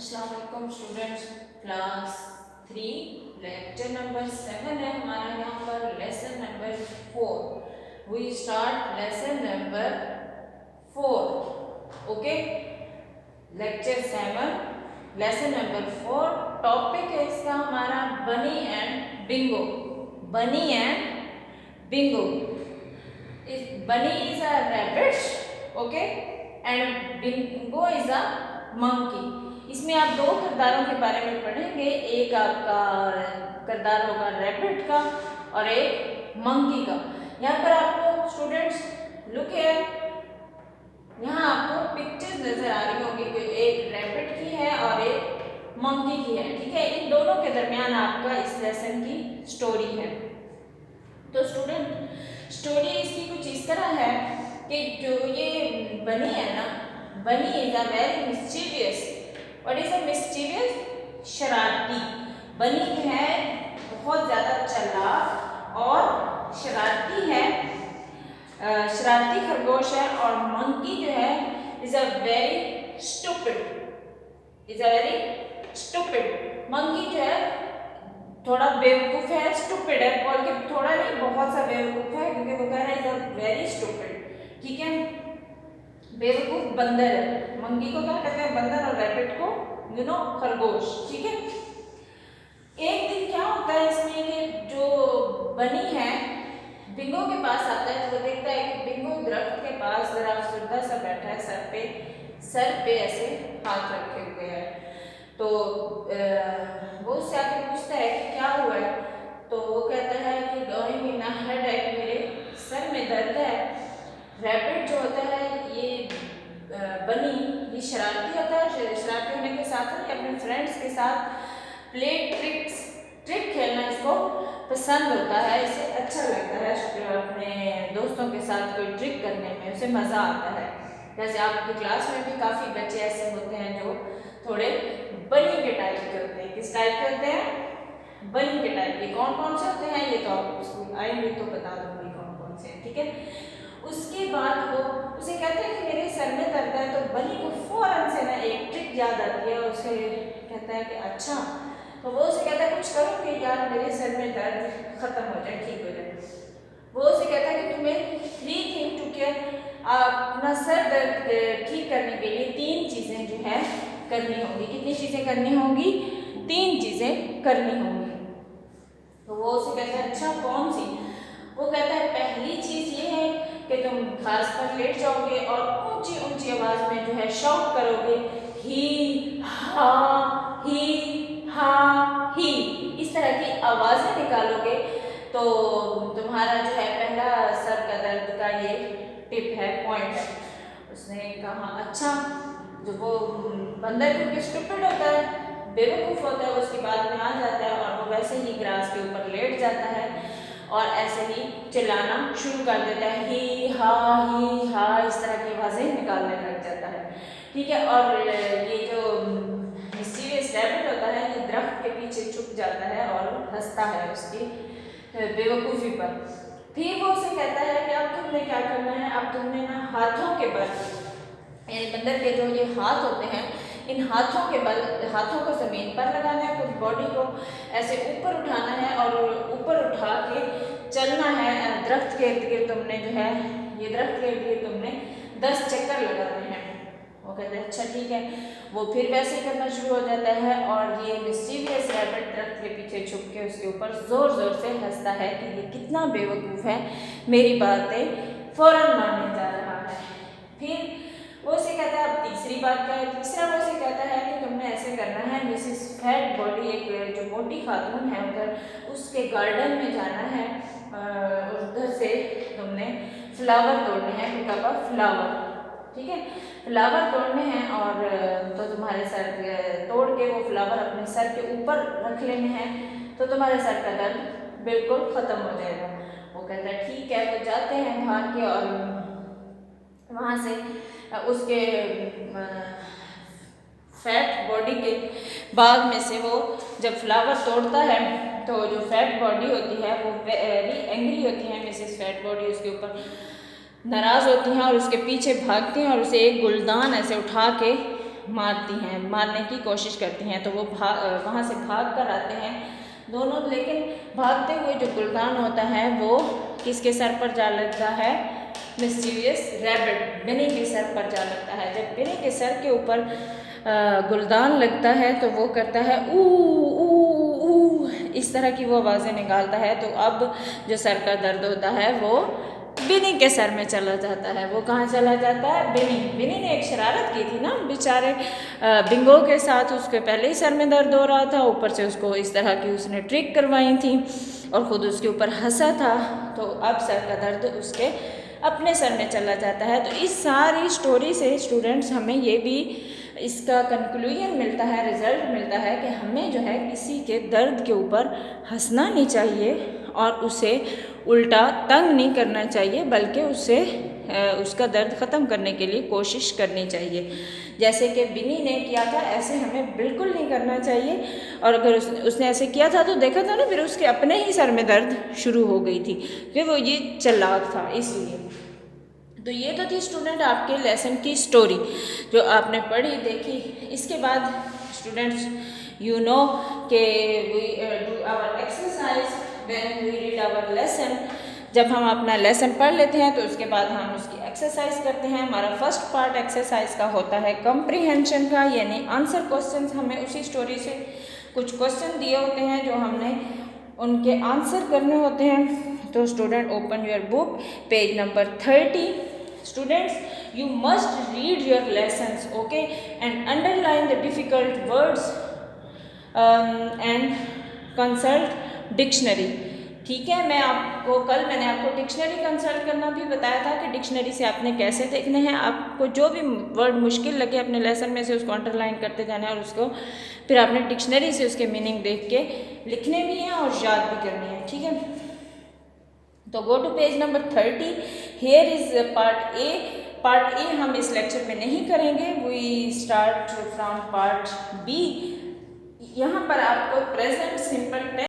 अस्सलाम वालेकुम students. Class 3 lecture number 7 है हमारा यहाँ पर lesson number 4। We start lesson number 4। Okay, lecture 7 lesson number 4। Topic है इसका हमारा Bunny and Bingo. Bunny and Bingo. Bunny is a rabbit, okay, and Bingo is a monkey. इसमें आप दो किरदारों के बारे में पढ़ेंगे। एक आपका किरदार होगा रैबिट का और एक मंकी का। यहाँ पर आपको स्टूडेंट्स लुक है, यहाँ आपको पिक्चर्स नजर आ रही होंगी, एक रैबिट की है और एक मंकी की है। ठीक है, इन दोनों के दरमियान आपका इस लेसन की स्टोरी है। तो स्टूडेंट स्टोरी इसकी कुछ इस तरह है कि जो ये बनी है ना, बनी is a very mischievous. What is a mischievous? शरारती। बनी जो है बहुत ज़्यादा चालाक और शरारती है, शरारती खरगोश है। और मंकी जो है is a very stupid, is a very stupid. Monkey जो है थोड़ा बेवकूफ़ है, स्टूपिड है, बोल के थोड़ा नहीं बहुत सा बेवकूफ़ है, क्योंकि वो कह रहा है इज अ वेरी स्टूपिड। ठीक है, बेवकूफ बंदर है। मंकी को क्या कहते हैं? बंदर, और रैबिट को खरगोश। ठीक है, एक दिन क्या होता है इसमें कि जो बनी है बिंगो के पास आता है, तो वो देखता है कि बिंगो दरख्त के पास जरा अफसरदा सा बैठा है, सर पे ऐसे हाथ रखे हुए है। तो वो उससे आके पूछता है कि क्या हुआ है। तो वो कहता है कि गोइंग इन अ हेडेक, मेरे सर में दर्द है। रैबिट जो होता है ये बनी, ये शरारती होता है। शरारती होने के साथ ही अपने फ्रेंड्स के साथ ट्रिक खेलना इसको पसंद होता है, इसे अच्छा लगता है। अपने दोस्तों के साथ कोई ट्रिक करने में उसे मज़ा आता है। जैसे आपकी क्लास में भी काफ़ी बच्चे ऐसे होते हैं जो थोड़े बनी के टाइप के होते हैं। किस टाइप के होते हैं? बनी के टाइप के। कौन कौन से होते हैं ये तो आप स्कूल आएंगे तो बता दूंगी कौन कौन से हैं। ठीक है, उसके बाद वो उसे कहते हैं कि मेरे सर में दर्द है। तो बनी को फौरन से ना एक ट्रिक याद आती है। उसे कहता है कि अच्छा, तो वो उसे कहता है कुछ करो कि यार मेरे सर में दर्द खत्म हो जाए, ठीक हो जाए। वो उसे कहता है कि तुम्हें 3 थिंग टू केयर, अपना सर दर्द ठीक करने के लिए 3 चीज़ें जो है करनी होंगी। कितनी चीज़ें करनी होंगी? 3 चीज़ें करनी होंगी। तो वो उसे कहता है अच्छा कौन सी? वो कहता है पहली चीज़ ये है कि तुम घास पर लेट जाओगे और ऊंची ऊंची आवाज में जो है शॉट करोगे, ही हा ही, इस तरह की आवाज़ें निकालोगे तो तुम्हारा जो है पहला सर का दर्द का ये टिप है, पॉइंट है। उसने कहा अच्छा। जो वो बंदर क्योंकि स्टूपिड होता है, बेवकूफ़ होता है, वो उसकी बात में आ जाता है और वो वैसे ही ग्रास के ऊपर लेट जाता है और ऐसे ही चिल्लाना शुरू कर देता है, ही हा इस तरह की आवाज़ें निकालने लग जाता है। ठीक है, और ये जो मिस्टीरियस रैबिट होता है ये दरख्त के पीछे छुप जाता है और हंसता है उसकी बेवकूफ़ी पर। फिर वो उसे कहता है कि अब तुमने क्या करना है, अब तुमने ना हाथों के बल, यानी बंदर के जो ये हाथ होते हैं, इन हाथों के बल, हाथों को ज़मीन पर लगाना है, कुछ बॉडी को ऐसे ऊपर उठाना है और ऊपर उठा के चलना है दरख्त के इर्द गिर्द। तुमने जो है ये दरख्त के इर्द गिर्द तुमने 10 चक्कर लगाने हैं। वो कहते हैं अच्छा ठीक है। वो फिर वैसे ही करना शुरू हो जाता है और ये मिस्चीवियस रैबिट दरख्त के पीछे छुप के उसके ऊपर ज़ोर ज़ोर से हंसता है कि ये कितना बेवकूफ़ है, मेरी बातें फ़ौरन मानने जा रहा है। फिर वो उसे कहता है अब तीसरी बात क्या है? तीसरा वो उसे कहता है कि तुमने ऐसे करना है, मिसिस फैट बॉडी, एक जो मोटी खातून है उधर, उसके गार्डन में जाना है और उधर से तुमने फ्लावर तोड़ने हैं, पिक अप फ्लावर। ठीक है, फ्लावर तोड़ने हैं और तो तुम्हारे सर तोड़ के वो फ्लावर अपने सर के ऊपर रख लेने हैं, तो तुम्हारे सर का दर्द बिल्कुल ख़त्म हो जाएगा। वो कहता है ठीक है। वो जाते हैं भाग के और वहाँ से उसके फैट बॉडी के बाग में से वो जब फ्लावर तोड़ता है तो जो फैट बॉडी होती है वो वेरी एंग्री होती है। मिसेस फैट बॉडी उसके ऊपर नाराज़ होती हैं और उसके पीछे भागती हैं और उसे एक गुलदान ऐसे उठा के मारती हैं, मारने की कोशिश करती हैं, तो वो वहाँ से भाग कर आते हैं दोनों। लेकिन भागते हुए जो गुलदान होता है वो किसके सर पर जा लगता है? मिस्टीरियस रैबिट बिनी के सर पर जा लगता है। जब बिनी के सर के ऊपर गुलदान लगता है तो वो करता है ऊ ऊ ऊ, इस तरह की वो आवाज़ें निकालता है। तो अब जो सर का दर्द होता है वो बिनी के सर में चला जाता है। वो कहाँ चला जाता है? बिनी ने एक शरारत की थी ना बेचारे बिंगो के साथ। उसके पहले ही सर में दर्द हो रहा था, ऊपर से उसको इस तरह की उसने ट्रिक करवाई थी और ख़ुद उसके ऊपर हंसा था। तो अब सर का दर्द उसके अपने सर में चला जाता है। तो इस सारी स्टोरी से स्टूडेंट्स हमें ये भी इसका कंक्लूजन मिलता है, रिज़ल्ट मिलता है कि हमें जो है किसी के दर्द के ऊपर हंसना नहीं चाहिए और उसे उल्टा तंग नहीं करना चाहिए, बल्कि उसे उसका दर्द ख़त्म करने के लिए कोशिश करनी चाहिए। जैसे कि बिनी ने किया था, ऐसे हमें बिल्कुल नहीं करना चाहिए। और अगर उसने ऐसे किया था तो देखा था ना, फिर उसके अपने ही सर में दर्द शुरू हो गई थी, फिर वो ये चालाक था इसलिए। तो ये तो थी स्टूडेंट आपके लेसन की स्टोरी जो आपने पढ़ी देखी। इसके बाद स्टूडेंट्स यू नो के we do our exercise when we read our lesson. जब हम अपना लेसन पढ़ लेते हैं तो उसके बाद हम उसकी एक्सरसाइज करते हैं। हमारा फर्स्ट पार्ट एक्सरसाइज का होता है कॉम्प्रीहेंशन का, यानी आंसर क्वेश्चंस। हमें उसी स्टोरी से कुछ क्वेश्चन दिए होते हैं जो हमने उनके आंसर करने होते हैं। तो student open your book page number 30। Students, you must read your lessons, okay, and underline the difficult words and consult dictionary. ठीक है, मैंने आपको डिक्शनरी कंसल्ट करना भी बताया था कि डिक्शनरी से आपने कैसे देखने हैं। आपको जो भी वर्ड मुश्किल लगे अपने लेसन में से उसको अंडरलाइन करते जाना है और उसको फिर आपने डिक्शनरी से उसके मीनिंग देख के लिखने भी हैं और याद भी करने हैं। ठीक है, तो go to page number 30। Here is part A. Part A हम इस लेक्चर में नहीं करेंगे, we start from part B. यहाँ पर आपको प्रेजेंट सिंपल